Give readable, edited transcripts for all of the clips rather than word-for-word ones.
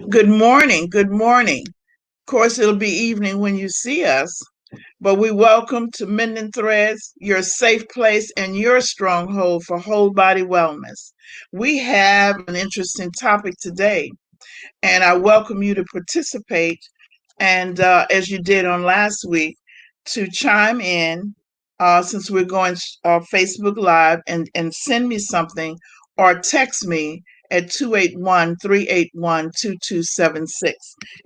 Good morning. Good morning. Of course, it'll be evening when you see us, but we welcome to Mending Threads, your safe place and your stronghold for whole body wellness. We have an interesting topic today, and I welcome you to participate. And as you did on last week, to chime in since we're going Facebook Live and send me something or text me at 281-381-2276.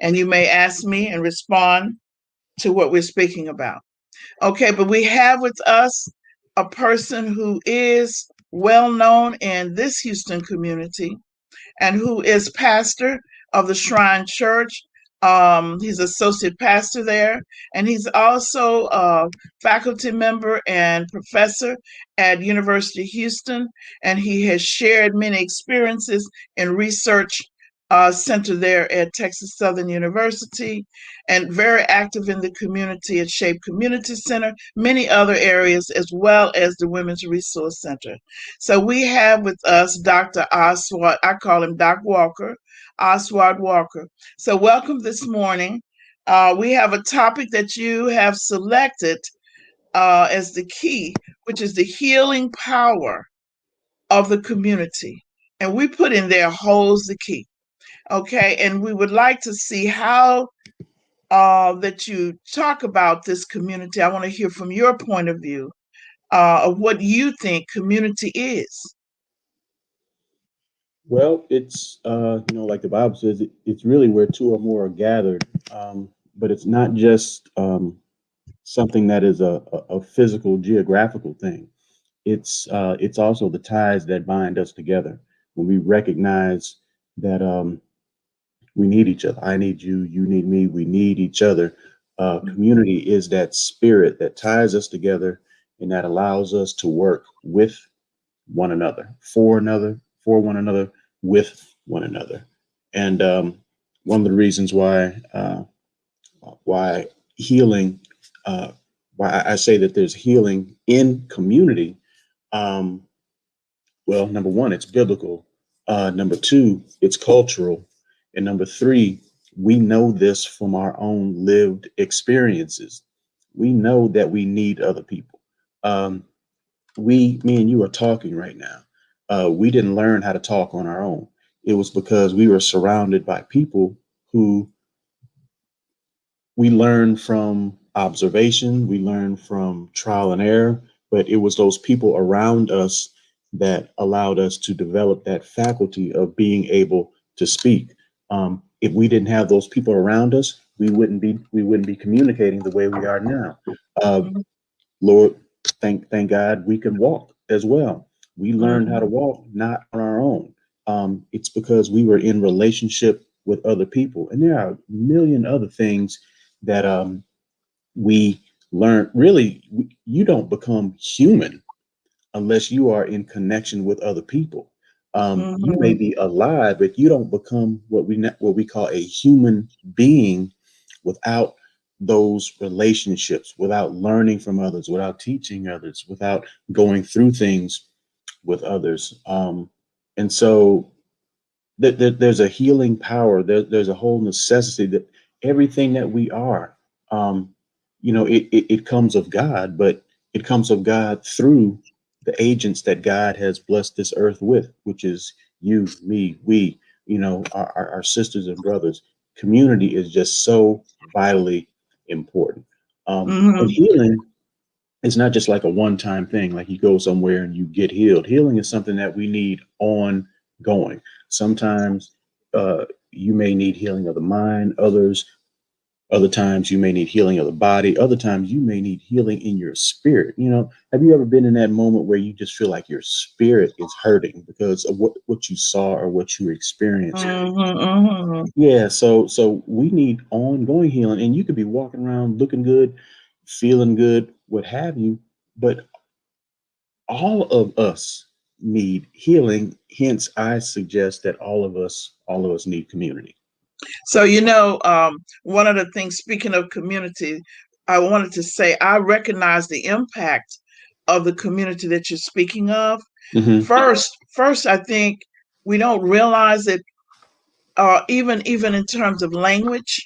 And you may ask me and respond to what we're speaking about. Okay, but we have with us a person who is well known in this Houston community and who is pastor of the Shrine Church. He's associate pastor there, and he's also a faculty member and professor at University of Houston, and he has shared many experiences in research center there at Texas Southern University, and very active in the community at Shape Community Center, many other areas, as well as the Women's Resource Center. So we have with us Dr. Oswald, I call him Doc Walker, Oswald Walker. So welcome this morning. We have a topic that you have selected as the key, which is the healing power of the community. And we put in there holds the key. Okay, and we would like to see how that you talk about this community. I want to hear from your point of view of what you think community is. Well, it's like the Bible says, it's really where two or more are gathered. But it's not just something that is a physical, geographical thing. It's also the ties that bind us together. When we recognize that we need each other, I need you, you need me, we need each other. Community is that spirit that ties us together and that allows us to work with one another, for one another, with one another. And one of the reasons why healing, why I say that there's healing in community. Um, well, number one, it's biblical. Number two, it's cultural. And number three, we know this from our own lived experiences. We know that we need other people. Um, me and you are talking right now. We didn't learn how to talk on our own. It was because we were surrounded by people who we learned from observation, we learned from trial and error, but it was those people around us that allowed us to develop that faculty of being able to speak. If we didn't have those people around us, we wouldn't be communicating the way we are now. Uh, Mhm, Lord, thank God we can walk as well. We learned how to mhm, walk not on our own. It's because we were in relationship with other people, and there are a million other things that we learn. Really, you don't become human unless you are in connection with other people. You may mhm, be alive, but you don't become what we call a human being without those relationships, without learning from others, without teaching others, without going through things with others. And so there's a healing power. There's a whole necessity that everything that we are, um, it comes of God, but it comes of God through the agents that God has blessed this earth with, which is you, me, we, our sisters and brothers. Community is just so vitally important. And mhm. healing is not just like a one-time thing, like you go somewhere and you get healed. Healing is something that we need ongoing. Sometimes you may need healing of the mind, other times you may need healing of the body, other times you may need healing in your spirit. Have you ever been in that moment where you just feel like your spirit is hurting because of what you saw or what you experienced? Mhm, mhm. Yeah, so we need ongoing healing, and you could be walking around looking good, feeling good, what have you, but all of us need healing. Hence, I suggest that all of us need community. So, one of the things, speaking of community, I wanted to say I recognize the impact of the community that you're speaking of. Hmm. First, I think We don't realize it, even in terms of language.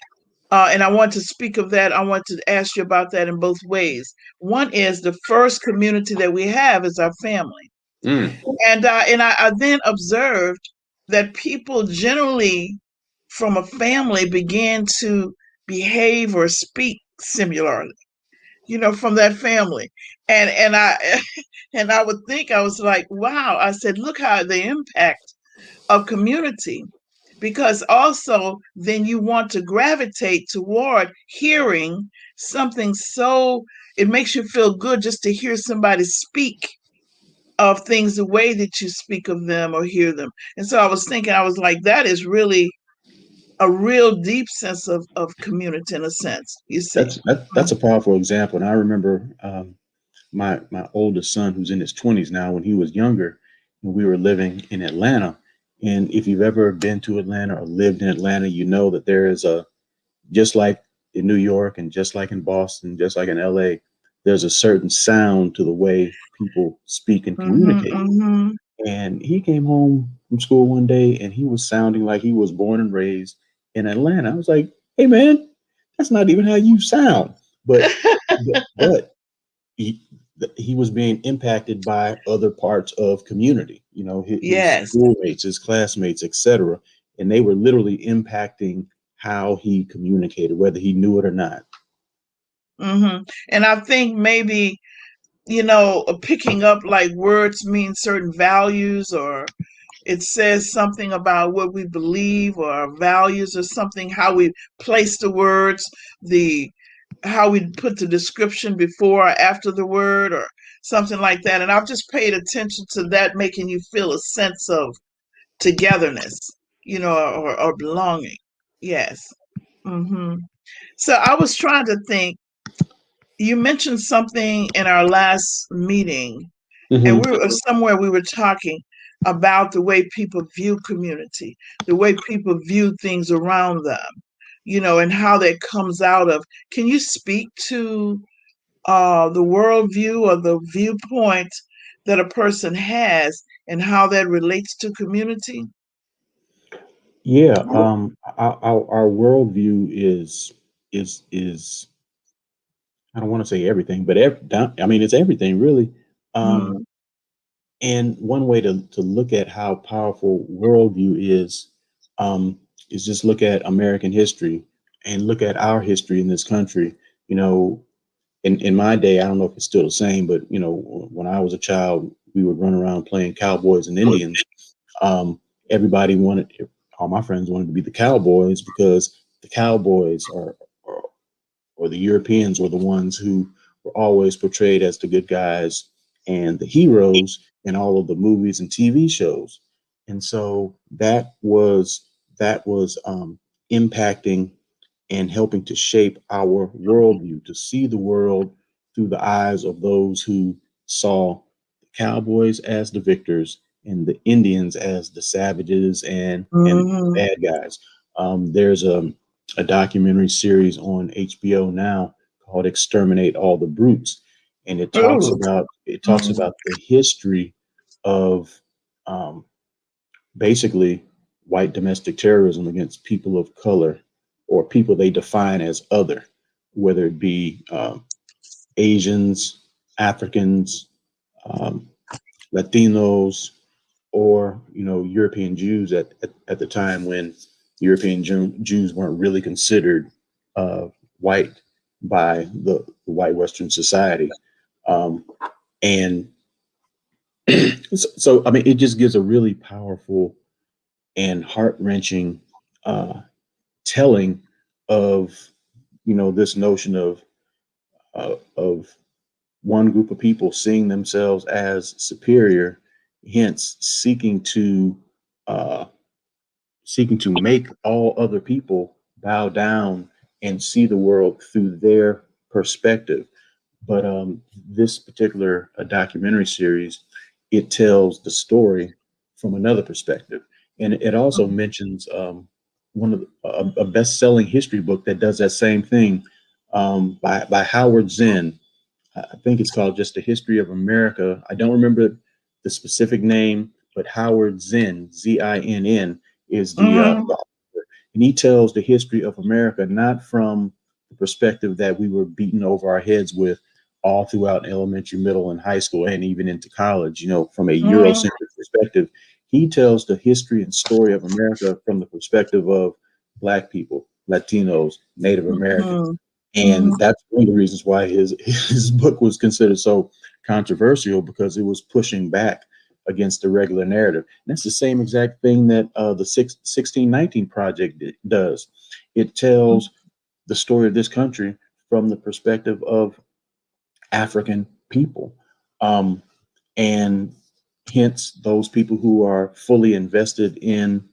And I want to speak of that. I want to ask you about that in both ways. One is the first community that we have is our family, Mm, and I then observed that people generally from a family begin to behave or speak similarly, from that family. And I and I would think, I was like, wow. I said, look how the impact of community, because also then you want to gravitate toward hearing something. So it makes you feel good just to hear somebody speak of things the way that you speak of them or hear them. And so I was thinking, I was like, that is really a real deep sense of community, in a sense, you see. that's a powerful example. And I remember my oldest son, who's in his 20s now, when he was younger, when we were living in Atlanta. And if you've ever been to Atlanta or lived in Atlanta, you know that there is a, just like in New York and just like in Boston, just like in LA, there's a certain sound to the way people speak and Mm-hmm, communicate. mm-hmm. And he came home from school one day and he was sounding like he was born and raised in Atlanta. I was like, hey man, that's not even how you sound. But but he he was being impacted by other parts of community, his Yes. schoolmates, his classmates, etc. And they were literally impacting how he communicated, whether he knew it or not. Mm-hmm. And I think maybe, picking up like words mean certain values, or it says something about what we believe or our values or something, how we place the words, the how we put the description before or after the word, or something like that. And I've just paid attention to that, making you feel a sense of togetherness, or belonging. Yes. Hmm. So I was trying to think. You mentioned something in our last meeting, and Hmm. we were somewhere, we were talking about the way people view community, the way people view things around them, and how that comes out of. Can you speak to the worldview or the viewpoint that a person has, and how that relates to community? Yeah, our worldview is I don't want to say everything, but I mean it's everything really. Um, Mm, and one way to look at how powerful worldview um, is just look at American history and look at our history in this country. You know, in my day, I don't know if it's still the same, but when I was a child, we would run around playing cowboys and Indians. Everybody wanted, all my friends wanted to be the cowboys because the cowboys or the Europeans were the ones who were always portrayed as the good guys and the heroes in all of the movies and TV shows. And so that was impacting and helping to shape our worldview, to see the world through the eyes of those who saw the cowboys as the victors and the Indians as the savages and hmm. bad guys. There's a documentary series on HBO now called "Exterminate All the Brutes," and Oh. it talks about the history of um, basically white domestic terrorism against people of color or people they define as other, whether it be Asians, Africans, um, Latinos, or European Jews at the time when Jews weren't really considered white by the white Western society. Um, and so, I mean, it just gives a really powerful and heart wrenching uh, telling of this notion of one group of people seeing themselves as superior, hence uh, seeking to make all other people bow down and see the world through their perspective. But this particular documentary series, it tells the story from another perspective, and it also mentions one of a best-selling history book that does that same thing by Howard Zinn. I think it's called just the History of America. I don't remember the specific name, but Howard Zinn, Zinn, is Mm-hmm. the author. And he tells the history of America not from the perspective that we were beaten over our heads with all throughout elementary, middle, and high school, and even into college, from a Mm-hmm. Eurocentric perspective. He tells the history and story of America from the perspective of Black people, Latinos, Native Americans. Mm-hmm. And that's one of the reasons why his his book was considered so controversial, because it was pushing back against the regular narrative. And that's the same exact thing that the 1619 Project does. It tells the story of this country from the perspective of African people. Um, and hence, those people who are fully invested in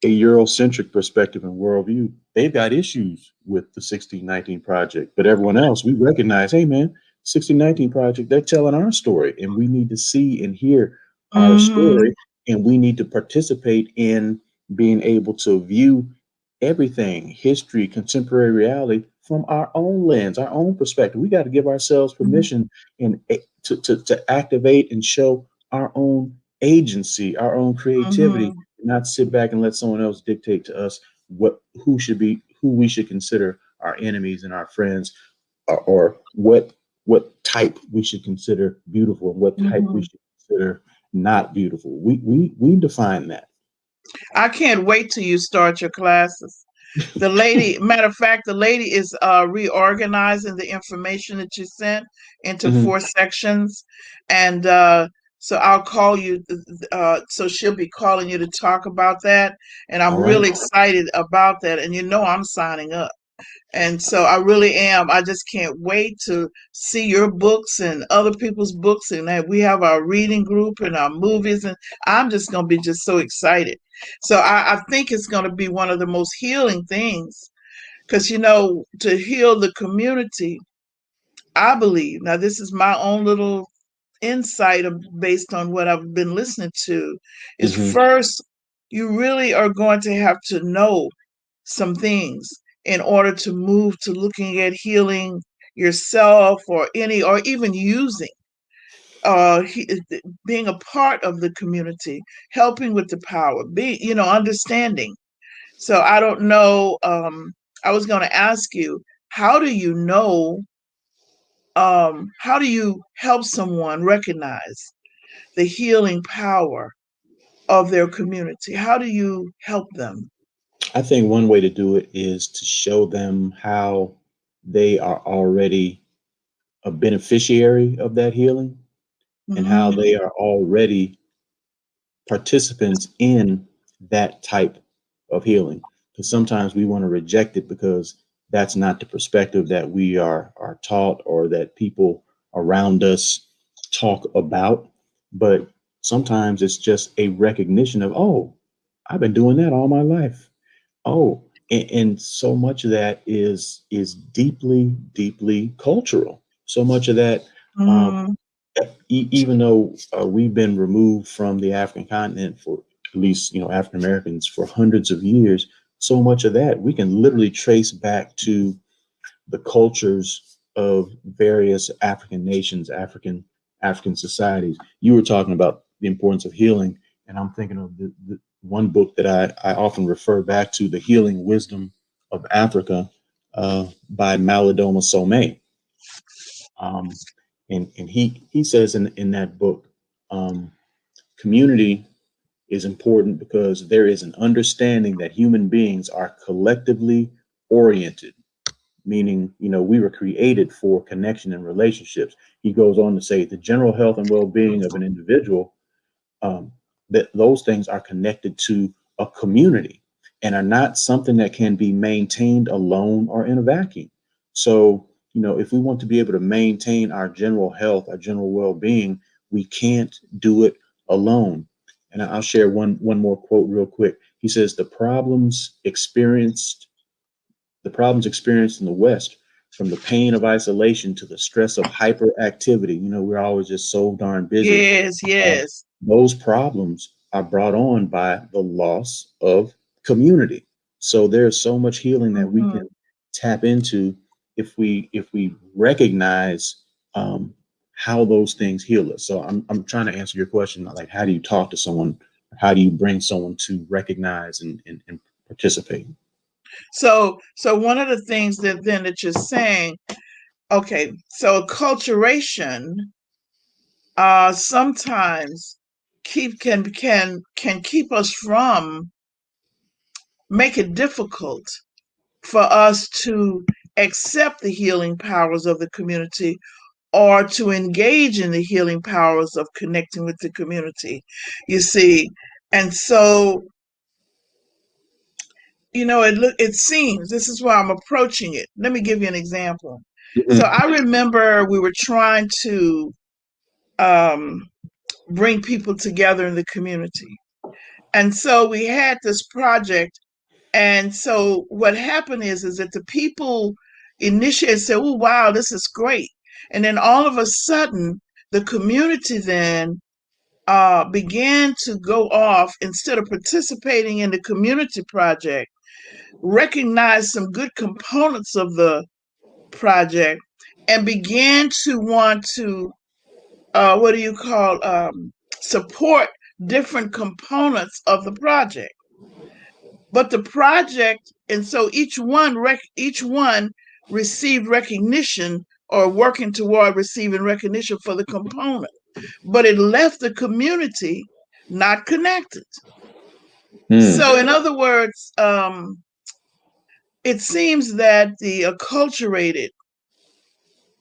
a Eurocentric perspective and worldview, they've got issues with the 1619 Project. But everyone else, we recognize, hey, man, 1619 Project, they're telling our story, and we need to see and hear our Mm-hmm. story, and we need to participate in being able to view everything, history, contemporary reality, from our own lens, our own perspective. We got to give ourselves permission and to activate and show our own agency, our own creativity, Mm-hmm. not sit back and let someone else dictate to us who we should consider our enemies and our friends, or what type we should consider beautiful and what type we Mm-hmm. should consider not beautiful. We define that. I can't wait till you start your classes. The lady, matter of fact, the lady is reorganizing the information that you sent into Mhm. 4 sections, and so I'll call you. So she'll be calling you to talk about that, and I'm All right. really excited about that. And I'm signing up. And so I really am. I just can't wait to see your books and other people's books, and that we have our reading group and our movies. And I'm just going to be just so excited. So I think it's going to be one of the most healing things because, to heal the community, I believe. Now, this is my own little insight based on what I've been listening to, is Hmm. first, you really are going to have to know some things in order to move to looking at healing yourself or even using being a part of the community, helping with the power, understanding. So I don't know. I was going to ask you, how do you know? How do you help someone recognize the healing power of their community? How do you help them? I think one way to do it is to show them how they are already a beneficiary of that healing, and how Hmm. they are already participants in that type of healing. Because sometimes we want to reject it because that's not the perspective that we are taught, or that people around us talk about. But sometimes it's just a recognition of, oh, I've been doing that all my life. Oh, and so much of that is deeply, deeply cultural. So much of that, um, Hmm. even though we've been removed from the African continent, for at least African Americans, for hundreds of years, so much of that we can literally trace back to the cultures of various African nations, African societies. You were talking about the importance of healing, and I'm thinking of the one book that I often refer back to, The Healing Wisdom of Africa, by Malidoma Somé. Um, and he says in that book, um, community is important because there is an understanding that human beings are collectively oriented, meaning, we were created for connection and relationships. He goes on to say the general health and well-being of an individual, um, that those things are connected to a community and are not something that can be maintained alone or in a vacuum. So, if we want to be able to maintain our general health, our general well-being, we can't do it alone. And I'll share one more quote real quick. He says the problems experienced in the West, from the pain of isolation to the stress of hyperactivity. We're always just so darn busy. Yes, Uh, yes. those problems are brought on by the loss of community. So there's so much healing that we Hmm. can tap into if we recognize, um, how those things heal us. So I'm trying to answer your question, like how do you talk to someone? How do you bring someone to recognize and participate? So one of the things that you're saying, okay, so acculturation sometimes can keep us from, make it difficult for us to accept the healing powers of the community or to engage in the healing powers of connecting with the community. You see, and so it seems, this is why I'm approaching it. Let me give you an example. So Mhm. I remember we were trying to um, bring people together in the community. And so we had this project. And so what happened is that the people initiated said, "Oh, wow, this is great." And then all of a sudden, the community then began to go off, instead of participating in the community project, recognize some good components of the project, and began to want to, what do you call, support different components of the project. But the project, and so each one received recognition, or working toward receiving recognition for the component, but it left the community not connected. Mm. So in other words, it seems that the acculturated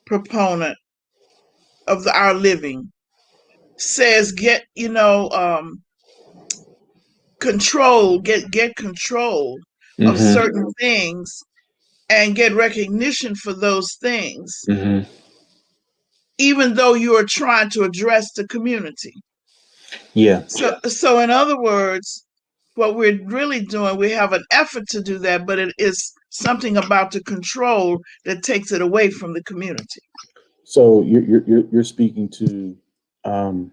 proponent of our living says, get, control, get control of Hmm. certain things and get recognition for those things, Hmm. even though you are trying to address the community. Yeah. So in other words, what we're really doing, we have an effort to do that, but it is something about the control that takes it away from the community. So you're speaking to um,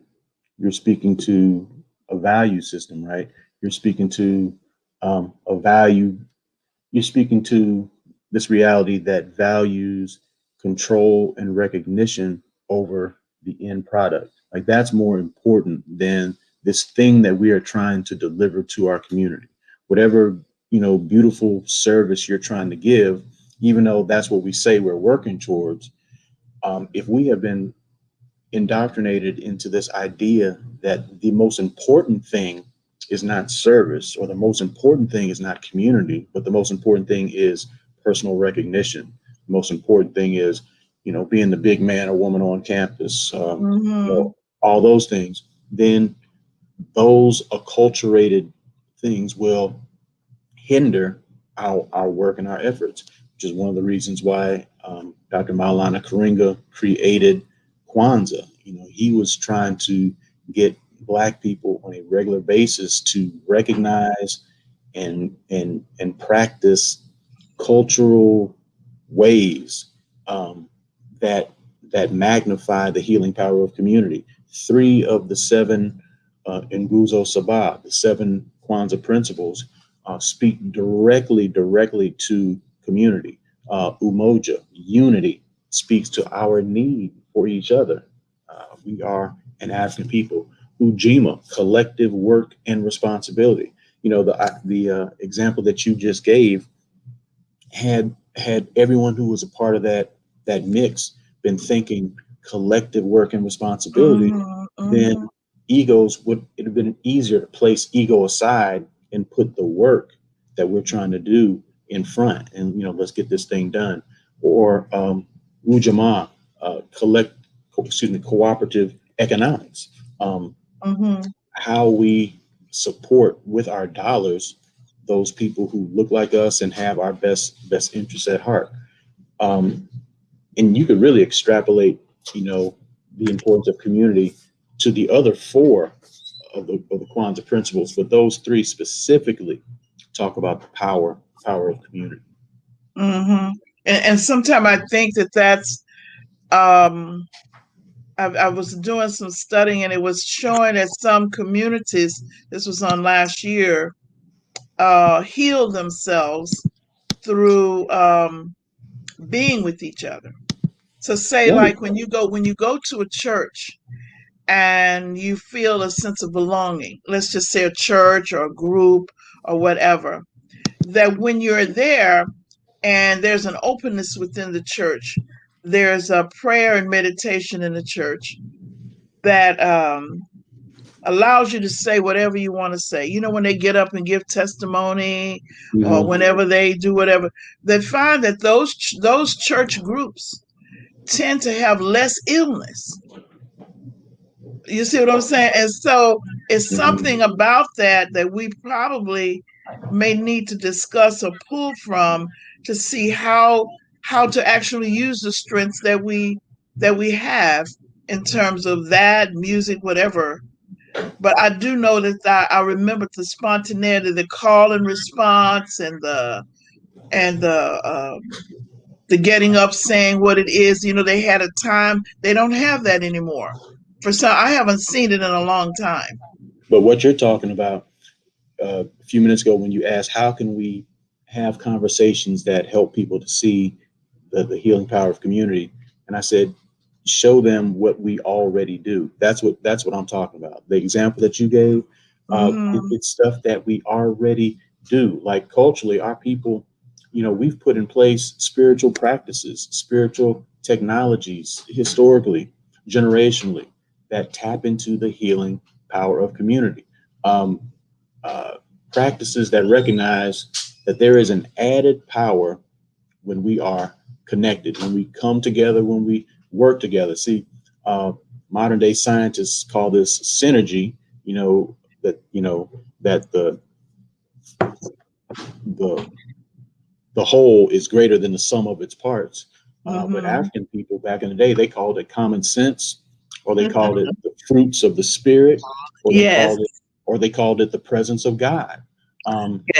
you're speaking to a value system, right? You're speaking to a value. You're speaking to this reality that values control and recognition over the end product. Like that's more important than this thing that we are trying to deliver to our community. Whatever, beautiful service you're trying to give, even though that's what we say we're working towards, if we have been indoctrinated into this idea that the most important thing is not service, or the most important thing is not community, but the most important thing is personal recognition. The most important thing is, being the big man or woman on campus, Mm-hmm. all those things. Then those acculturated things will hinder our work and our efforts, which is one of the reasons why Dr. Maulana Karinga created Kwanzaa. He was trying to get Black people on a regular basis to recognize and practice cultural ways um, that that magnify the healing power of community. Three of the seven Nguzo Sabah, the seven Kwanzaa principles, speak directly to community. Umoja, unity, speaks to our need for each other. We are an African people. Ujima, collective work and responsibility. The example that you just gave, had everyone who was a part of that mix been thinking collective work and responsibility, Mm-hmm. then Mm-hmm. egos would it have been easier to place ego aside and put the work that we're trying to do in front, and let's get this thing done. Or Ujamaa, collect excuse me cooperative economics, um, Mm-hmm. how we support with our dollars those people who look like us and have our best interests at heart. Um, and you could really extrapolate, the importance of community to the other four of the Kwanzaa principles, but those three specifically talk about the power of community. Mm-hmm. And sometimes I think that's, um, I was doing some studying, and it was showing that some communities, this was on last year, heal themselves through being with each other. So say like Wonderful. when you go to a church and you feel a sense of belonging, let's just say a church or a group or whatever, that when you're there and there's an openness within the church, there's a prayer and meditation in the church that allows you to say whatever you want to say. You know, when they get up and give testimony or Hmm. whenever they do whatever, they find that those church groups tend to have less illness. You see what I'm saying? And so it's something Hmm. about that we probably may need to discuss or pull from to see how to actually use the strengths that we have in terms of that music, whatever. But I do know that I remember the spontaneity, the call and response, and the getting up saying what it is. You know, they had a time. They don't have that anymore. For some, I haven't seen it in a long time. But what you're talking about a few minutes ago when you asked how can we have conversations that help people to see the healing power of community, and I said show them what we already do. That's what I'm talking about. The example that you gave, Hmm. it's stuff that we already do. Like culturally, our people, we've put in place spiritual practices, spiritual technologies, historically, generationally, that tap into the healing power of community. Um, uh, Practices that recognize that there is an added power when we are connected, when we come together, when we work together. See, uh, modern day scientists call this synergy. That the the whole is greater than the sum of its parts. But Hmm. African people back in the day, they called it common sense, or they called it the fruits of the spirit, or they Yes. called it, or they called it the presence of God.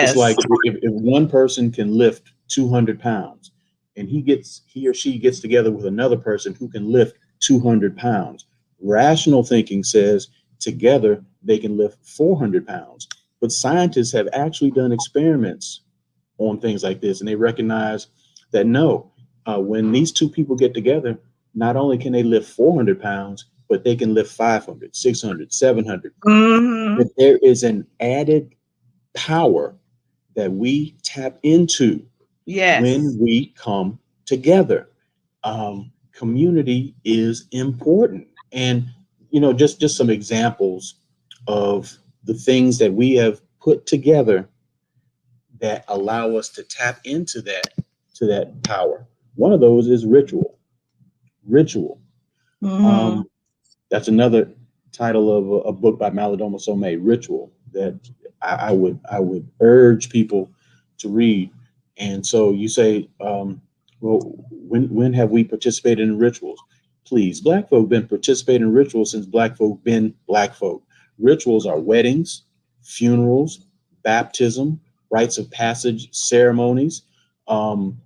It's Yes. like if one person can lift 200 pounds, and he or she gets together with another person who can lift 200 pounds. Rational thinking says together they can lift 400 pounds. But scientists have actually done experiments on things like this, and they recognize that no, when these two people get together, not only can they lift 400 pounds, but they can lift 500, 600, 700. Hmm. That there is an added power that we tap into Yes. when we come together. Community is important, and just some examples of the things that we have put together that allow us to tap into that power. One of those is ritual. Ritual. Hmm. Um, that's another title of a book by Malidoma Somé, Ritual, that I would urge people to read. And so you say, well, when have we participated in rituals? Please, Black folk been participating in rituals since Black folk been Black folk. Rituals are weddings, funerals, baptism, rites of passage, ceremonies. Um,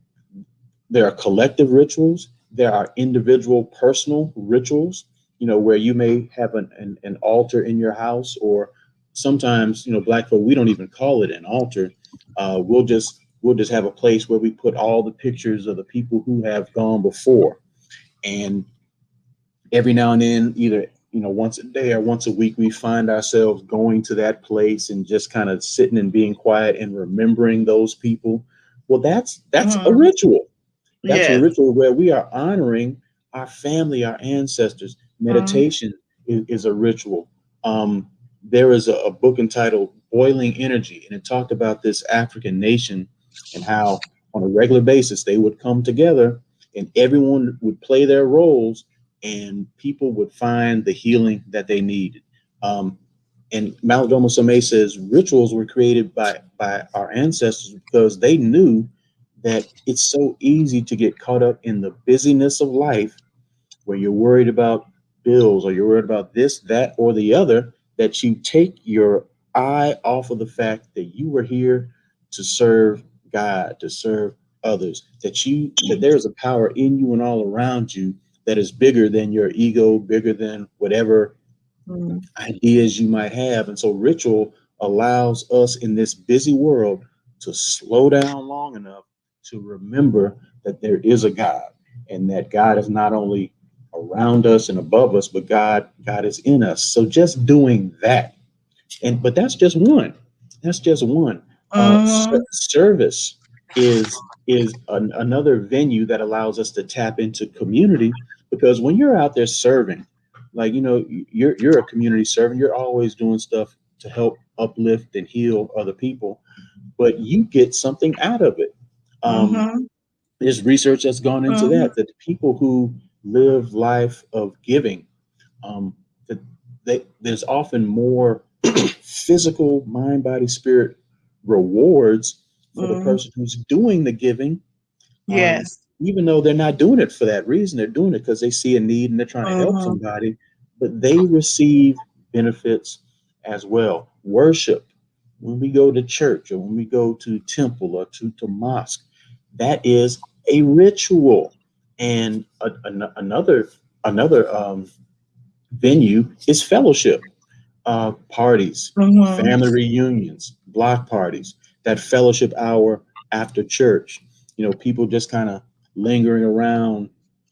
there are collective rituals. There are individual personal rituals, where you may have an altar in your house, or sometimes, Black folk, we don't even call it an altar. We'll just have a place where we put all the pictures of the people who have gone before. And every now and then, either, once a day or once a week, we find ourselves going to that place and just kind of sitting and being quiet and remembering those people. Well, that's a Hmm. ritual. That's a Yes. ritual where we are honoring our family, our ancestors. Hmm. Meditation is a ritual. There is a book entitled Boiling Energy, and it talked about this African nation and how, on a regular basis, they would come together and everyone would play their roles, and people would find the healing that they needed. Um, and Malidoma Somé says rituals were created by our ancestors because they knew that it's so easy to get caught up in the busyness of life, where you're worried about bills, or you're worried about this, that, or the other, that you take your eye off of the fact that you were here to serve God, to serve others, that there's a power in you and all around you that is bigger than your ego, bigger than whatever Hmm. ideas you might have. And so ritual allows us in this busy world to slow down long enough to remember that there is a God. and that God is not only around us and above us, but God is in us. So just doing that, and but that's just one. That's just one. Mm-hmm. Service is another venue that allows us to tap into community, because when you're out there serving, like you're a community servant. You're always doing stuff to help uplift and heal other people, but you get something out of it. Um, Mm-hmm. there's research that's gone into Mm-hmm. that people who live life of giving, um, that there's often more physical mind, body, spirit rewards for the Mm-hmm. person who's doing the giving, um, Yes. even though they're not doing it for that reason. They're doing it because they see a need and they're trying to help Mm-hmm. somebody, but they receive benefits as well. Worship, when we go to church or when we go to temple or to mosque, that is a ritual. And another venue is fellowship, parties, Mm-hmm. family reunions, block parties, that fellowship hour after church. People just kind of lingering around,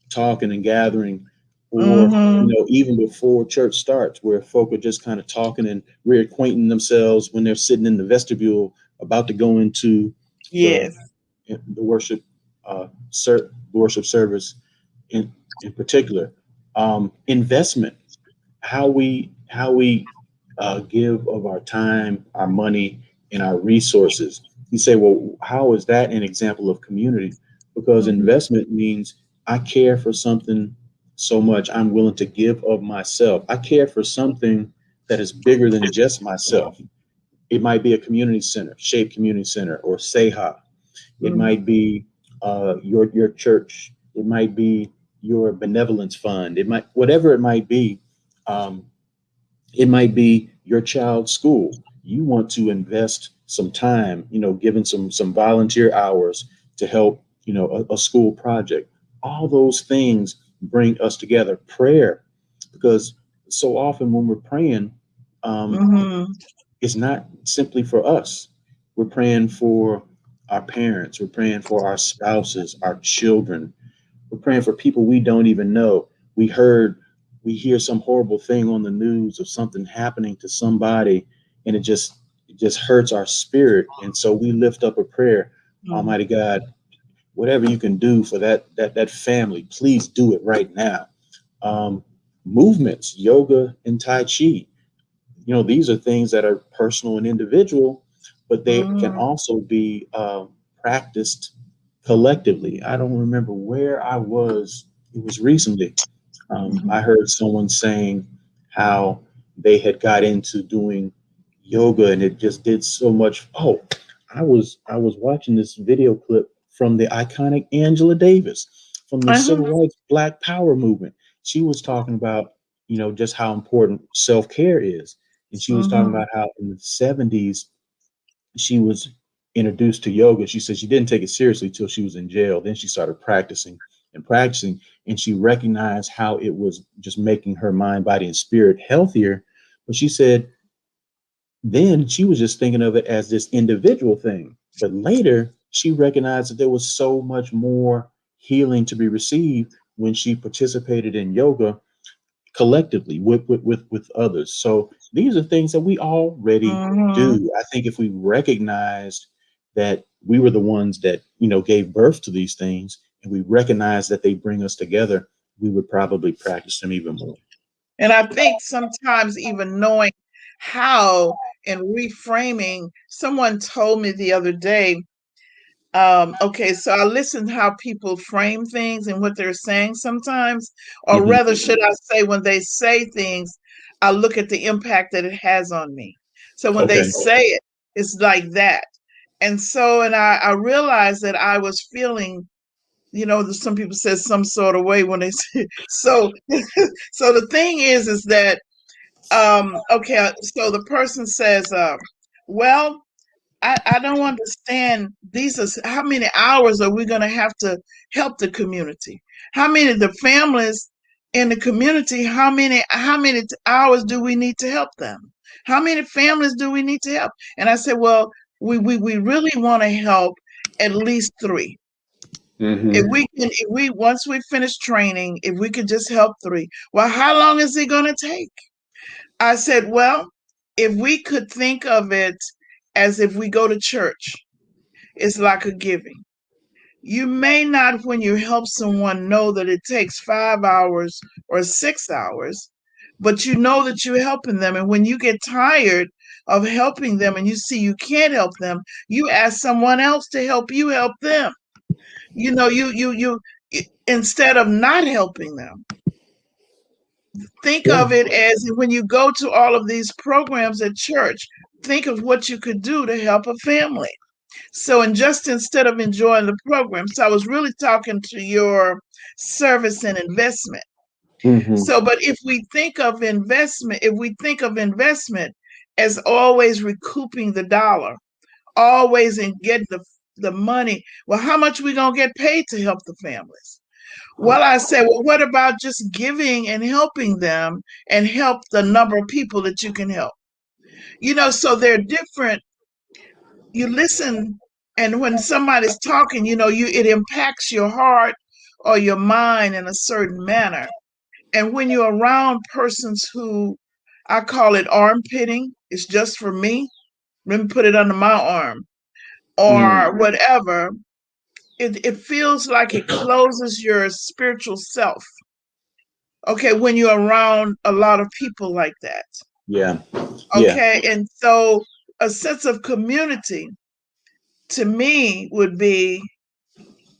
talking and gathering, or Mm-hmm. even before church starts, where folk are just kind of talking and reacquainting themselves when they're sitting in the vestibule about to go into the Yes. the worship service in particular. Investment, how we give of our time, our money, and our resources. You say, well, how is that an example of community? Because Mm-hmm. investment means I care for something so much I'm willing to give of myself. I care for something that is bigger than just myself. It might be a community center, Shape Community Center, or Seha. It Mm-hmm. might be your church. It might be your benevolence fund. It might, whatever it might be. Um, it might be your child's school. You want to invest some time, giving some volunteer hours to help, a school project. All those things bring us together. Prayer, because so often when we're praying, um, Mm-hmm. it's not simply for us. We're praying for our parents. We're praying for our spouses, our children. We're praying for people we don't even know. We heard, we hear some horrible thing on the news of something happening to somebody, and it just hurts our spirit. And so we lift up a prayer. Almighty God, whatever you can do for that family, please do it right now. Um, Movements, yoga and tai chi. These are things that are personal and individual, but they can Mm-hmm. also be practiced collectively. I don't remember where I was. It was recently. I heard someone saying how they had got into doing yoga and it just did so much. Oh, I was watching this video clip from the iconic Angela Davis from the Mm-hmm. civil rights Black Power movement. She was talking about, just how important self-care is. And she was talking Mm-hmm. about how in the 70s she was introduced to yoga. She said she didn't take it seriously till she was in jail. Then she started practicing and practicing, and she recognized how it was just making her mind, body, and spirit healthier. But she said then she was just thinking of it as this individual thing. But later she recognized that there was so much more healing to be received when she participated in yoga collectively with others. So these are things that we already Mm-hmm. do. I think if we recognized that we were the ones that gave birth to these things, and we recognize that they bring us together, we would probably practice them even more. And I think sometimes even knowing how and reframing, someone told me the other day, okay, so I listen to how people frame things and what they're saying sometimes, or Hmm. rather, should I say, when they say things, I look at the impact that it has on me. So when they Okay. say it, it's like that. And so, and I realized that I was feeling, some people said some sort of way when they say, so, so the thing is that, okay, so the person says, well, I don't understand. These are how many hours are we going to have to help the community? How many of the families in the community? How many hours do we need to help them? How many families do we need to help? And I said, well, we really want to help at least three. If Hmm. we once we finish training, if we could just help three, well, how long is it going to take? I said, well, if we could think of it as if we go to church, it's like a giving. You may not, when you help someone, know that it takes 5 hours or 6 hours, but you know that you're helping them. And when you get tired of helping them and you see you can't help them, you ask someone else to help you help them. Instead of not helping them, think Yeah. of it as when you go to all of these programs at church, think of what you could do to help a family. So, and just instead of enjoying the program, so I was really talking to your service and investment. Hmm. So, but if we think of investment as always recouping the dollar, always in getting the money, well, how much we gonna get paid to help the families? Well, I said, well, what about just giving and helping them and help the number of people that you can help? So they're different. You listen, and when somebody's talking, it impacts your heart or your mind in a certain manner. And when you're around persons who, I call it armpitting, it's just for me, let me put it under my arm, Mm. or whatever, it feels like it closes your spiritual self. Okay, when you're around a lot of people like that. Yeah. Yeah. Okay, and so a sense of community to me would be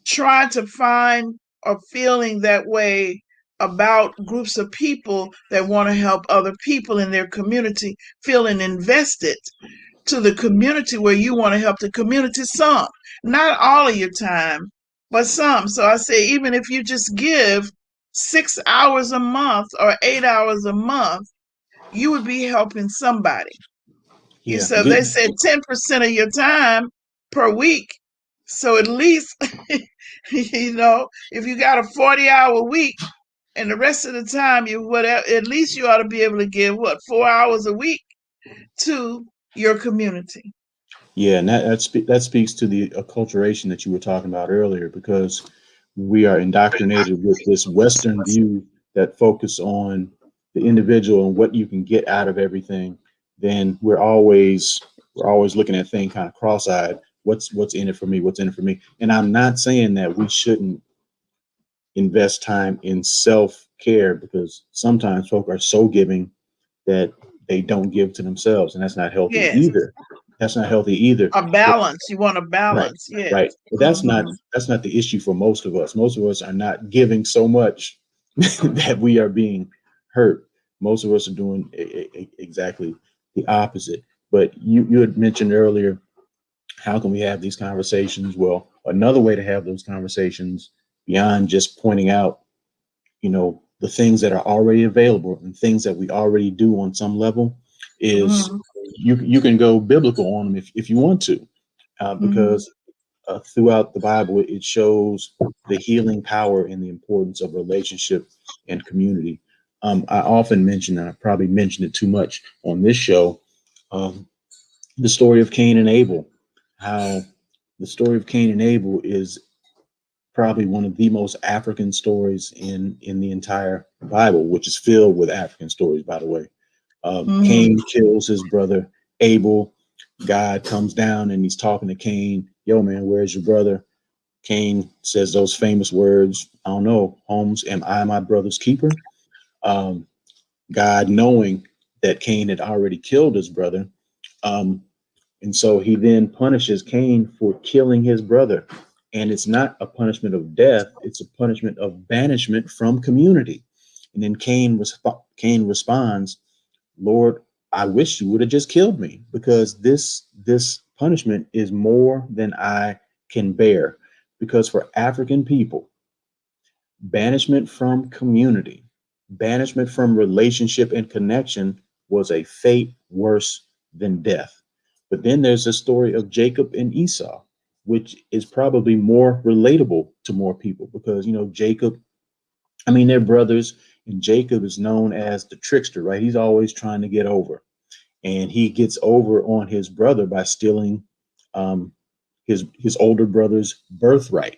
trying to find or feeling that way about groups of people that want to help other people in their community, feeling invested to the community where you want to help the community some, not all of your time, but some. So I say, even if you just give 6 hours a month or 8 hours a month, you would be helping somebody. You Yeah. said they said 10% of your time per week. So at least, if you got a 40-hour week and the rest of the time you whatever, at least you ought to be able to give what 4 hours a week to your community. Yeah, and that speaks to the acculturation that you were talking about earlier, because we are indoctrinated with this Western view that focus on the individual and what you can get out of everything. Then we're always looking at things kind of cross-eyed. What's in it for me? What's in it for me? And I'm not saying that we shouldn't invest time in self-care, because sometimes folk are so giving that they don't give to themselves, and that's not healthy Yes, either. That's not healthy either. a balance. You want a Right, balance. Yes. right. But Hmm. that's not the issue for most of us. Most of us are not giving so much that we are being hurt. Most of us are doing exactly the opposite. But you had mentioned earlier, how can we have these conversations? Well, another way to have those conversations beyond just pointing out, the things that are already available and things that we already do on some level, is Hmm. you can go biblical on them if you want to, Hmm. because throughout the Bible, it shows the healing power and the importance of relationship and community. I often mention, and I probably mentioned it too much on this show, um, the story of Cain and Abel. How the story of Cain and Abel is probably one of the most African stories in the entire Bible, which is filled with African stories, by the way. Hmm. Cain kills his brother Abel. God comes down and he's talking to Cain. Yo, man, where's your brother? Cain says those famous words, I don't know, Holmes, am I my brother's keeper? Um, God, knowing that Cain had already killed his brother, um, and so he then punishes Cain for killing his brother. And it's not a punishment of death, it's a punishment of banishment from community. And then Cain responds, Lord, I wish you would have just killed me, because this punishment is more than I can bear. Because for African people, banishment from community, banishment from relationship and connection was a fate worse than death. But then there's the story of Jacob and Esau, which is probably more relatable to more people, because Jacob, I mean, they're brothers, and Jacob is known as the trickster, right? He's always trying to get over, and he gets over on his brother by stealing um, his older brother's birthright.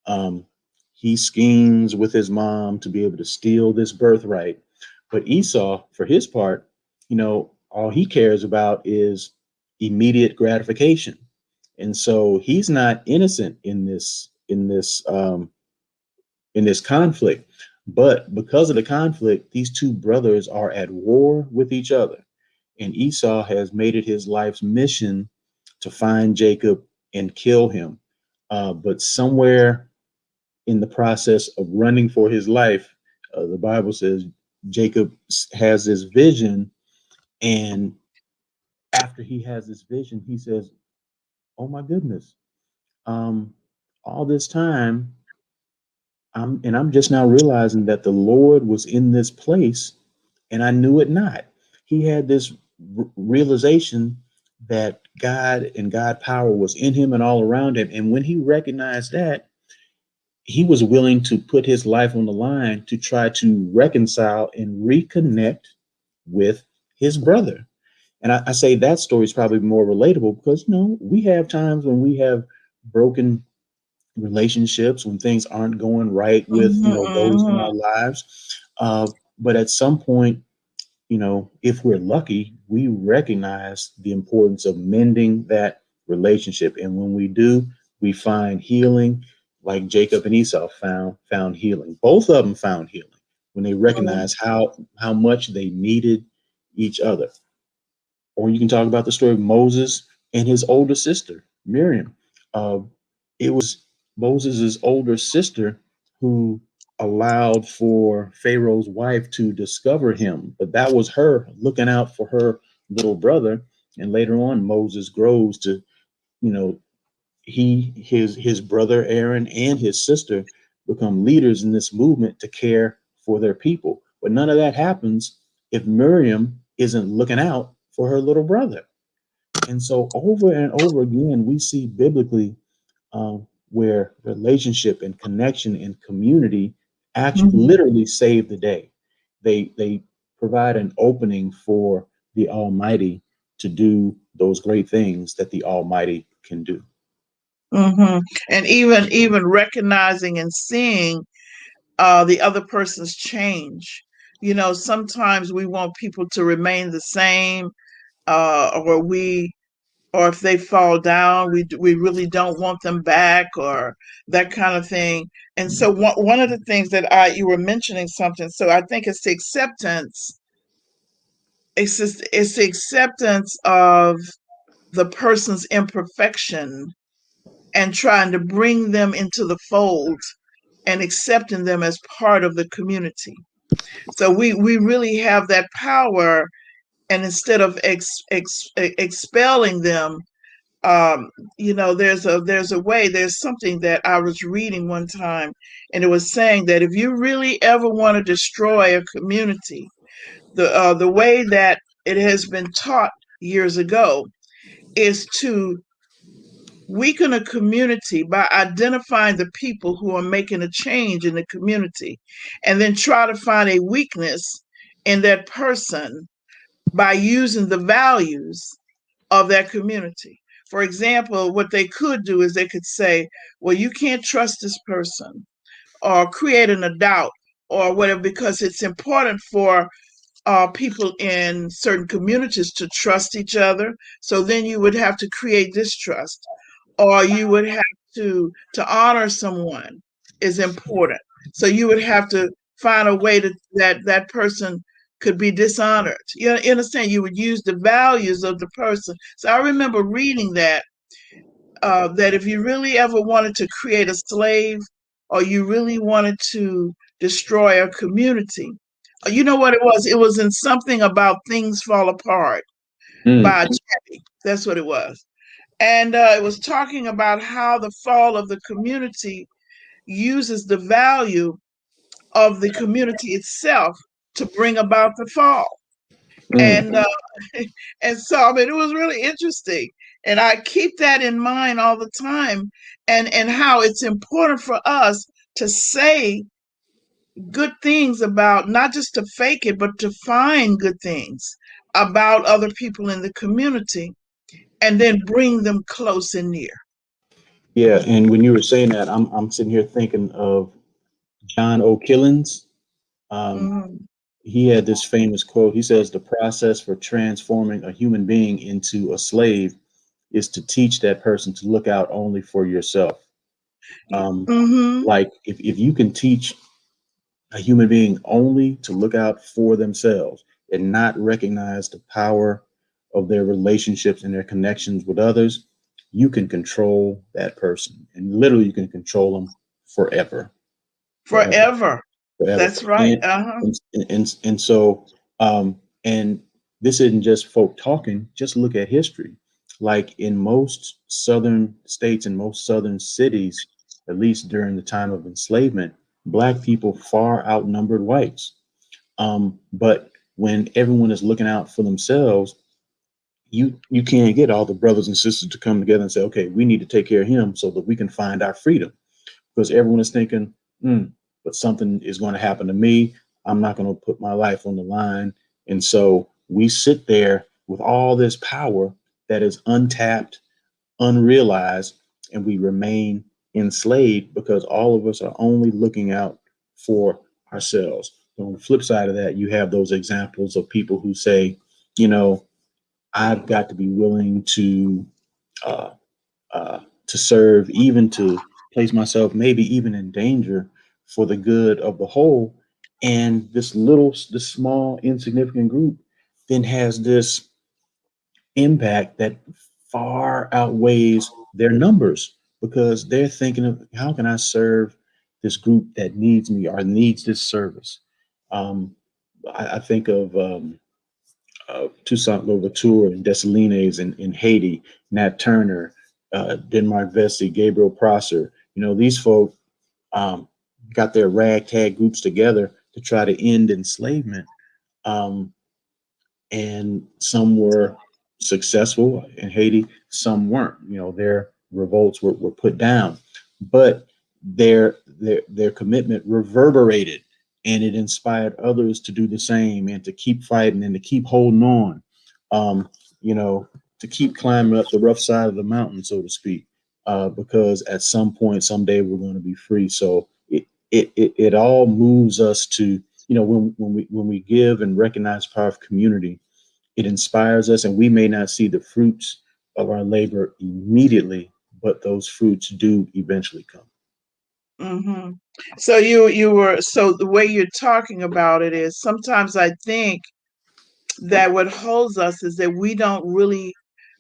Um, he schemes with his mom to be able to steal this birthright. But Esau, for his part, all he cares about is immediate gratification. And so he's not innocent in this conflict. But because of the conflict, these two brothers are at war with each other. And Esau has made it his life's mission to find Jacob and kill him. But somewhere in the process of running for his life, the Bible says Jacob has this vision. And after he has this vision, he says, "Oh my goodness, um, all this time, I'm just now realizing that the Lord was in this place and I knew it not." He had this realization that God and God power was in him and all around him. And when he recognized that, he was willing to put his life on the line to try to reconcile and reconnect with his brother. And I say that story is probably more relatable because, we have times when we have broken relationships, when things aren't going right with, Mhm, those in mhm, our lives. But at some point, if we're lucky, we recognize the importance of mending that relationship. And when we do, we find healing, like Jacob and Esau found healing. Both of them found healing when they mhm, recognized how much they needed each other. Or you can talk about the story of Moses and his older sister, Miriam. Uh, it was Moses' older sister who allowed for Pharaoh's wife to discover him, but that was her looking out for her little brother. And later on, Moses grows to, you know, his brother Aaron and his sister become leaders in this movement to care for their people. But none of that happens if Miriam isn't looking out for her little brother. And so over and over again, we see biblically where relationship and connection and community actually mhm, literally save the day. They provide an opening for the Almighty to do those great things that the Almighty can do. mhm. And even recognizing and seeing the other person's change. Sometimes we want people to remain the same, or if they fall down, we really don't want them back, or that kind of thing. And so one of the things that you were mentioning something, so I think it's the acceptance. It's the acceptance of the person's imperfection and trying to bring them into the fold and accepting them as part of the community. So we really have that power, and instead of expelling them, um, there's something that I was reading one time, and it was saying that if you really ever want to destroy a community, the way that it has been taught years ago is to weaken a community by identifying the people who are making a change in the community, and then try to find a weakness in that person by using the values of that community. For example, what they could do is they could say, well, you can't trust this person, or create a doubt, or whatever, because it's important for people in certain communities to trust each other. So then you would have to create distrust, or you would have to honor someone is important. So you would have to find a way that person could be dishonored. You understand? You would use the values of the person. So I remember reading that if you really ever wanted to create a slave, or you really wanted to destroy a community, you know what it was? It was in something about Things Fall Apart Mm, by Jackie. That's what it was. And it was talking about how the fall of the community uses the value of the community itself to bring about the fall. And mm, and so I mean, it was really interesting, and I keep that in mind all the time, and how it's important for us to say good things about, not just to fake it, but to find good things about other people in the community, and then bring them close and near. Yeah, and when you were saying that, I'm sitting here thinking of John O'Killens. Um, Hmm. he had this famous quote. He says, "The process for transforming a human being into a slave is to teach that person to look out only for yourself." Um, Hmm. like if you can teach a human being only to look out for themselves and not recognize the power of their relationships and their connections with others, you can control that person. And literally, you can control them forever, forever, Forever. forever. That's right. And Uh-huh. and so and this isn't just folk talking. Just look at history. Like in most southern states and most southern cities, at least during the time of enslavement, black people far outnumbered whites. But when everyone is looking out for themselves, you can't get all the brothers and sisters to come together and say, okay, we need to take care of him so that we can find our freedom, because everyone is thinking, but something is going to happen to me. I'm not going to put my life on the line. And so we sit there with all this power that is untapped, unrealized, and we remain enslaved because all of us are only looking out for ourselves. So on the flip side of that, you have those examples of people who say, you know, I've got to be willing uh, to serve, even to place myself maybe even in danger for the good of the whole. And this small, insignificant group then has this impact that far outweighs their numbers because they're thinking of how can I serve this group that needs me or needs this service. Um, I think of Toussaint Louverture and Dessalines in Haiti, Nat Turner, Denmark Vesey, Gabriel Prosser. You know, these folk um, got their ragtag groups together to try to end enslavement. Um, and some were successful in Haiti, some weren't. You know, their revolts were put down, but their commitment reverberated, and it inspired others to do the same and to keep fighting and to keep holding on. Um, you know, to keep climbing up the rough side of the mountain, so to speak, because at some point, someday, we're going to be free. So it all moves us to, you know, when we give and recognize the power of community, it inspires us, and we may not see the fruits of our labor immediately, but those fruits do eventually come. Hmm. So you were, so the way you're talking about it is sometimes I think that what holds us is that we don't really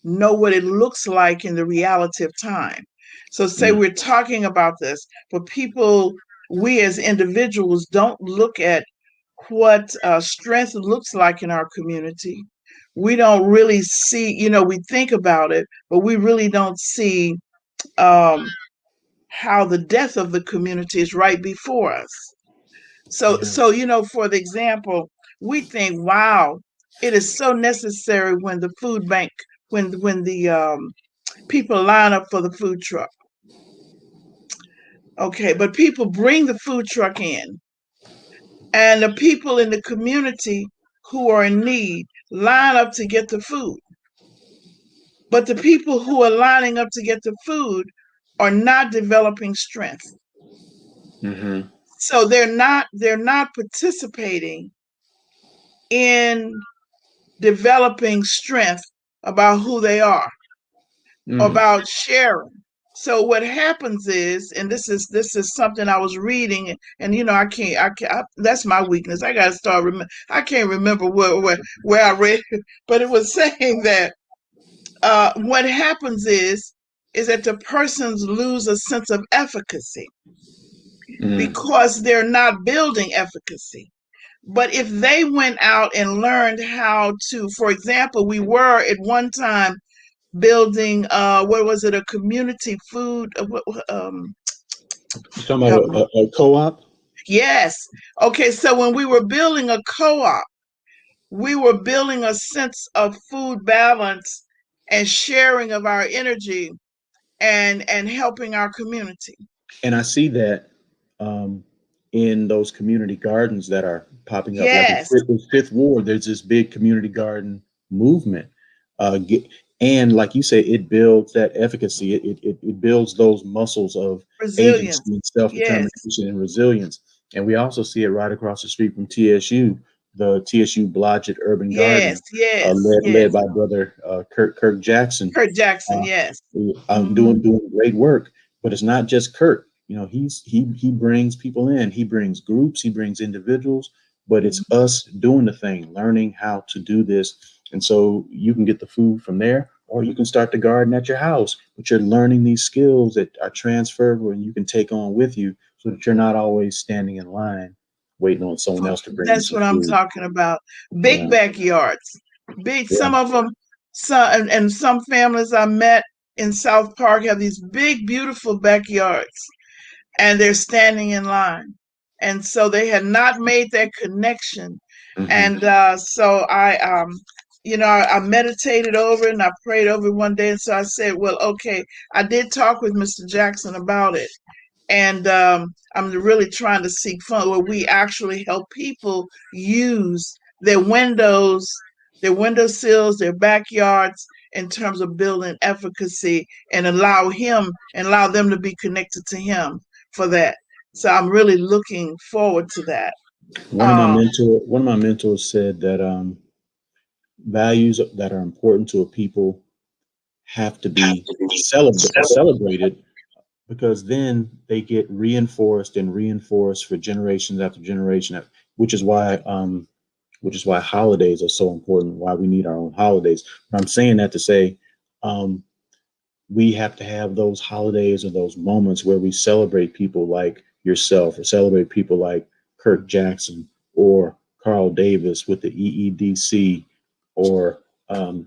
know what it looks like in the reality of time. So, say Mm, we're talking about this, but people, we as individuals, don't look at what strength looks like in our community. We don't really see, we think about it, but we really don't see um, how the death of the community is right before us. So, yeah. for the example, we think, wow, it is so necessary when the food bank, when the people line up for the food truck. Okay, but people bring the food truck in, and the people in the community who are in need line up to get the food. But the people who are lining up to get the food are not developing strength. Hmm. So they're not participating in developing strength about who they are, Mm, about sharing. So what happens is, and this is something I was reading, and that's my weakness. I got to start. I can't remember where I read it, but it was saying that what happens is that the persons lose a sense of efficacy mm, because they're not building efficacy. But if they went out and learned how to, for example, we were at one time building what was it, a community food you talking about help me. a co-op? Yes. Okay, so when we were building a co-op, we were building a sense of food balance and sharing of our energy and helping our community. And I see that um, in those community gardens that are popping up. Like Yes. in Fifth Ward, there's this big community garden movement. Get, and like you say, it builds that efficacy. It builds those muscles of Resilience. agency and self Yes. determination and resilience. And we also see it right across the street from TSU, the TSU Blodgett Urban Yes. Garden, Yes. led Yes. by brother Kirk Jackson, Kurt Jackson. uh, Yes. doing Hmm. great work. But it's not just Kurt. You know, he brings people in. He brings groups. He brings individuals. But it's us doing the thing, learning how to do this, and so you can get the food from there, or you can start the garden at your house. But you're learning these skills that are transferable and you can take on with you, so that you're not always standing in line waiting on someone else to bring you That's some what I'm food. talking about. Big Yeah, backyards. Big. yeah. Some of them. Some and some families I met in South Park have these big, beautiful backyards, and they're standing in line. And so they had not made that connection. Hmm. And so I meditated over it and I prayed over it one day. And so I said, well, okay, I did talk with Mr. Jackson about it. And I'm really trying to seek fun where we actually help people use their windows, their windowsills, their backyards in terms of building efficacy and allow them to be connected to him for that. So I'm really looking forward to that. Um, One of my mentors said that values that are important to a people have to be celebrated, because then they get reinforced and reinforced for generations after generation, which is why holidays are so important, why we need our own holidays. But I'm saying that to say, um, we have to have those holidays or those moments where we celebrate people like yourself, or celebrate people like Kirk Jackson or Carl Davis with the EEDC, or the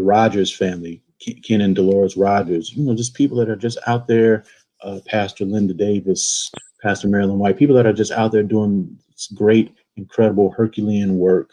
Rogers family, Ken and Dolores Rogers. You know, just people that are just out there. Pastor Linda Davis, Pastor Marilyn White, people that are just out there doing great, incredible Herculean work.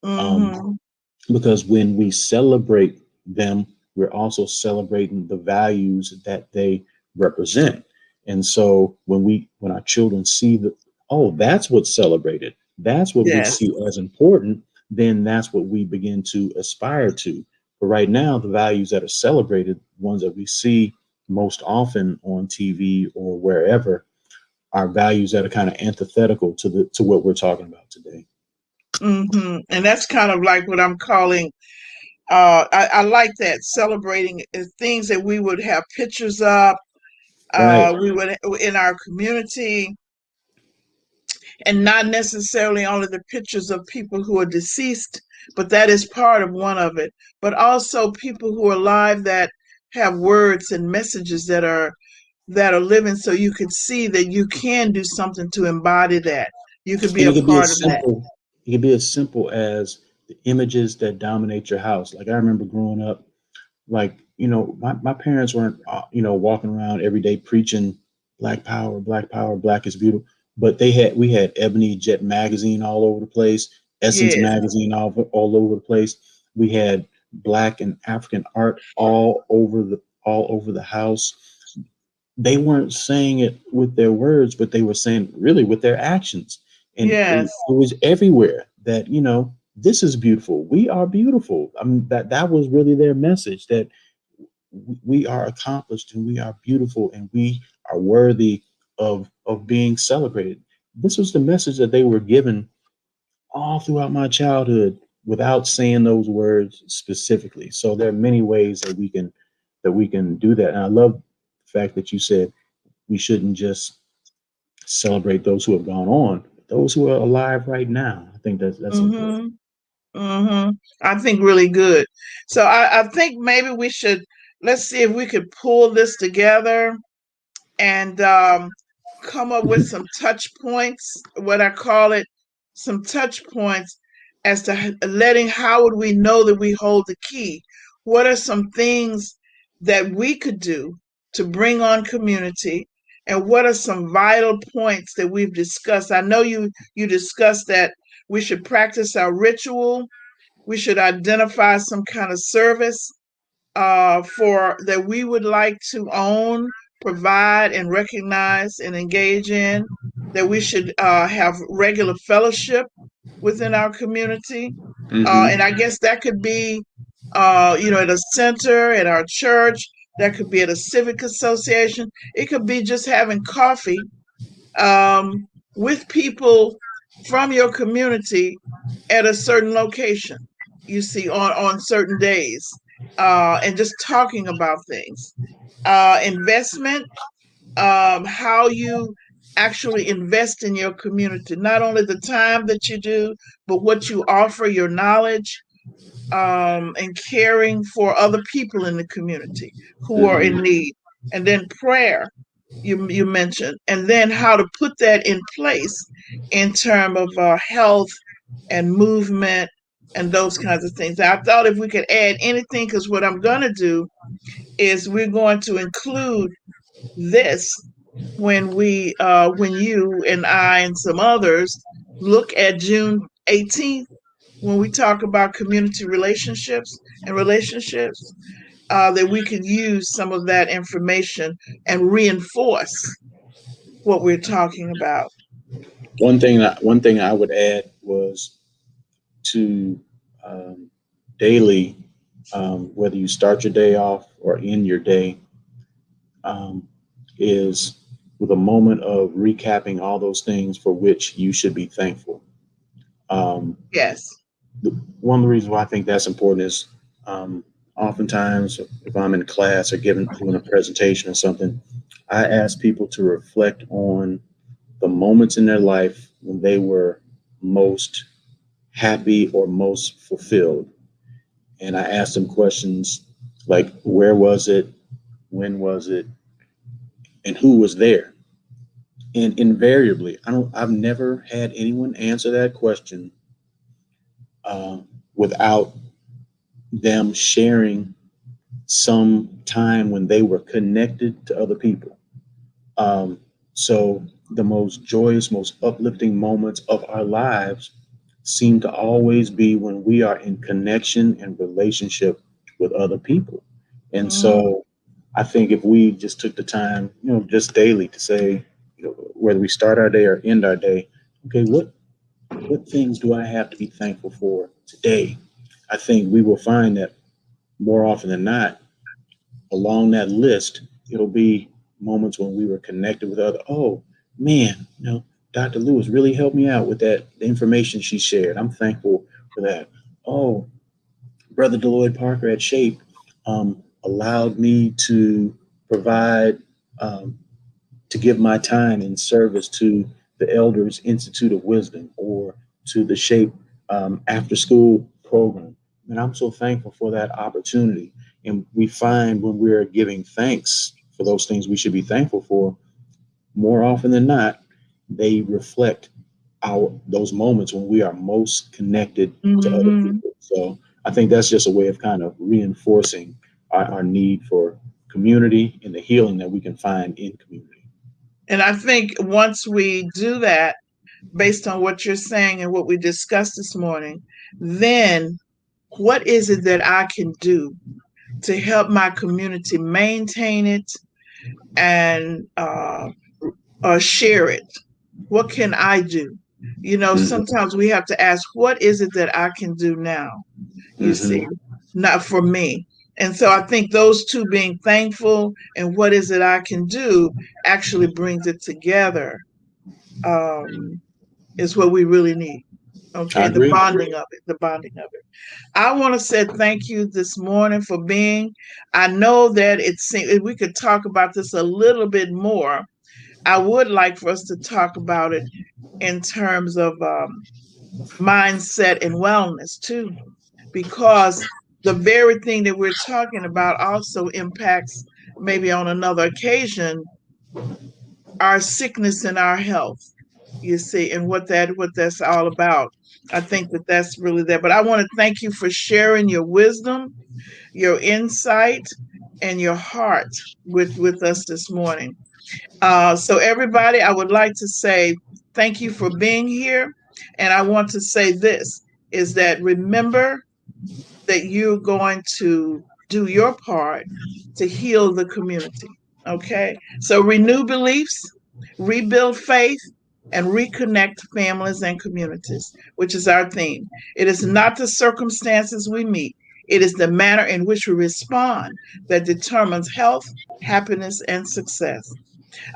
Um, hmm. because when we celebrate them, we're also celebrating the values that they represent. And so when our children see that, oh, that's what's celebrated, that's what we Yes. see as important, then that's what we begin to aspire to. But right now, the values that are celebrated, ones that we see most often on TV or wherever, are values that are kind of antithetical to what we're talking about today. And that's kind of like what I'm calling. I like that celebrating things that we would have pictures of. Right. We would in our community, and not necessarily only the pictures of people who are deceased, but that is part of one of it. But also people who are alive that have words and messages that are living, so you can see that you can do something to embody that. You could be And a part of that. it could be as simple as the images that dominate your house. Like I remember growing up, like, my parents weren't, walking around every day preaching black power, black is beautiful. But we had Ebony Jet magazine all over the place, Essence Yes, magazine all over the place. We had black and African art all over the house. They weren't saying it with their words, but they were saying really with their actions. And yes. it was everywhere that, this is beautiful. We are beautiful. I mean, that was really their message, that we are accomplished and we are beautiful and we are worthy of being celebrated. This was the message that they were given all throughout my childhood without saying those words specifically. So there are many ways that we can do that. And I love the fact that you said we shouldn't just celebrate those who have gone on, but those who are alive right now. I think that's important. Mm-hmm. Mm-hmm. I think really good. So I think maybe we should, let's see if we could pull this together and come up with some touch points, what I call it, some touch points as to letting, how would we know that we hold the key? What are some things that we could do to bring on community? And what are some vital points that we've discussed? I know you discussed that we should practice our ritual. We should identify some kind of service for that we would like to own, provide, and recognize and engage in. That we should have regular fellowship within our community, and Hmm. I guess that could be. at a center, at our church. That could be at a civic association. It could be just having coffee um, with people from your community at a certain location. You see, on certain days, and just talking about things. Investment, how you actually invest in your community, not only the time that you do, but what you offer, your knowledge, and caring for other people in the community who are in Hmm. need. And then prayer, you mentioned, and then how to put that in place in terms of health and movement and those kinds of things. I thought if we could add anything, because what I'm going to do is we're going to include this when you and I and some others look at June 18th, when we talk about community relationships, that we could use some of that information and reinforce what we're talking about. One thing I would add was to um, daily, whether you start your day off or end your day, um, is with a moment of recapping all those things for which you should be thankful. Um, Yes. One of the reasons why I think that's important is um, oftentimes if I'm in class or doing a presentation or something, I ask people to reflect on the moments in their life when they were most happy or most fulfilled. And I ask them questions like, where was it? When was it? And who was there? And invariably, I've never had anyone answer that question uh, without them sharing some time when they were connected to other people. Um, so the most joyous, most uplifting moments of our lives seem to always be when we are in connection and relationship with other people. And Hmm. so I think if we just took the time, just daily to say, whether we start our day or end our day, okay, what things do I have to be thankful for today? I think we will find that more often than not, along that list, it'll be moments when we were connected with other. Oh man, Dr. Lewis really helped me out with that the information she shared. I'm thankful for that. Oh, Brother Deloyd Parker at Shape allowed me to provide to give my time in service to the Elders Institute of Wisdom or to the Shape after school program. And I'm so thankful for that opportunity. And we find when we're giving thanks for those things we should be thankful for, more often than not, they reflect our those moments when we are most connected to other Hmm. people. So I think that's just a way of kind of reinforcing our need for community and the healing that we can find in community. And I think once we do that, based on what you're saying and what we discussed this morning, then what is it that I can do to help my community maintain it and share it? What can I do? Hmm. Sometimes we have to ask, what is it that I can do now? You see, Hmm. not for me. And so I think those two, being thankful and what is it I can do, actually brings it together, um, is what we really need. I Okay, the agree. bonding of it, the bonding of it. I want to say thank you this morning for being. I know that if we could talk about this a little bit more. I would like for us to talk about it in terms of mindset and wellness too, because the very thing that we're talking about also impacts, maybe on another occasion, our sickness and our health. You see, and what that's all about. I think that that's really there. But I want to thank you for sharing your wisdom, your insight, and your heart with us this morning. So, everybody, I would like to say thank you for being here. And I want to say this is that remember that you're going to do your part to heal the community. Okay? So, renew beliefs, rebuild faith, and reconnect families and communities, which is our theme. It is not the circumstances we meet, It is the manner in which we respond that determines health, happiness, and success.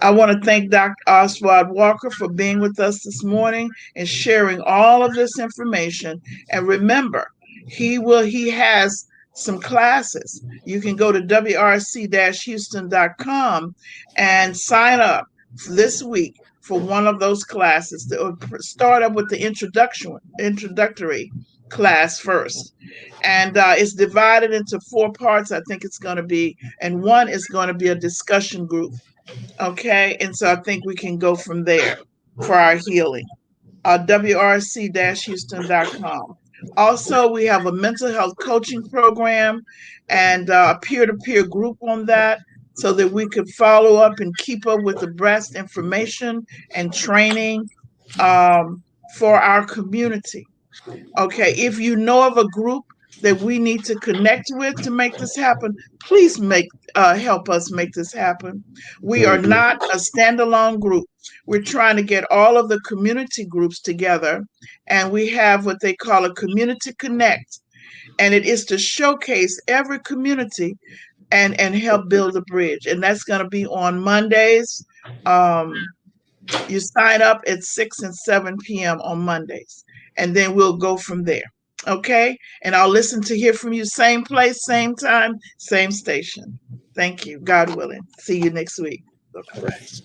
I want to thank Dr. Oswald Walker for being with us this morning and sharing all of this information. And remember, he has some classes. You can go to wrc-houston.com and sign up this week for one of those classes. Start up with the introductory class first. And it's divided into four parts. I think it's going to be, and one is going to be a discussion group. Okay, and so I think we can go from there for our healing. WRC-Houston.com. Also, we have a mental health coaching program and a peer-to-peer group on that so that we could follow up and keep up with the best information and training for our community. Okay, if you know of a group that we need to connect with to make this happen, please help us make this happen. We are Mhm. not a standalone group. We're trying to get all of the community groups together, and we have what they call a community connect, and it is to showcase every community and help build a bridge. And that's going to be on Mondays. Um, you sign up at 6 and 7 p.m. on Mondays, and then we'll go from there. Okay? And I'll listen to hear from you, same place, same time, same station. Thank you. God willing. See you next week. All Bye-bye. right.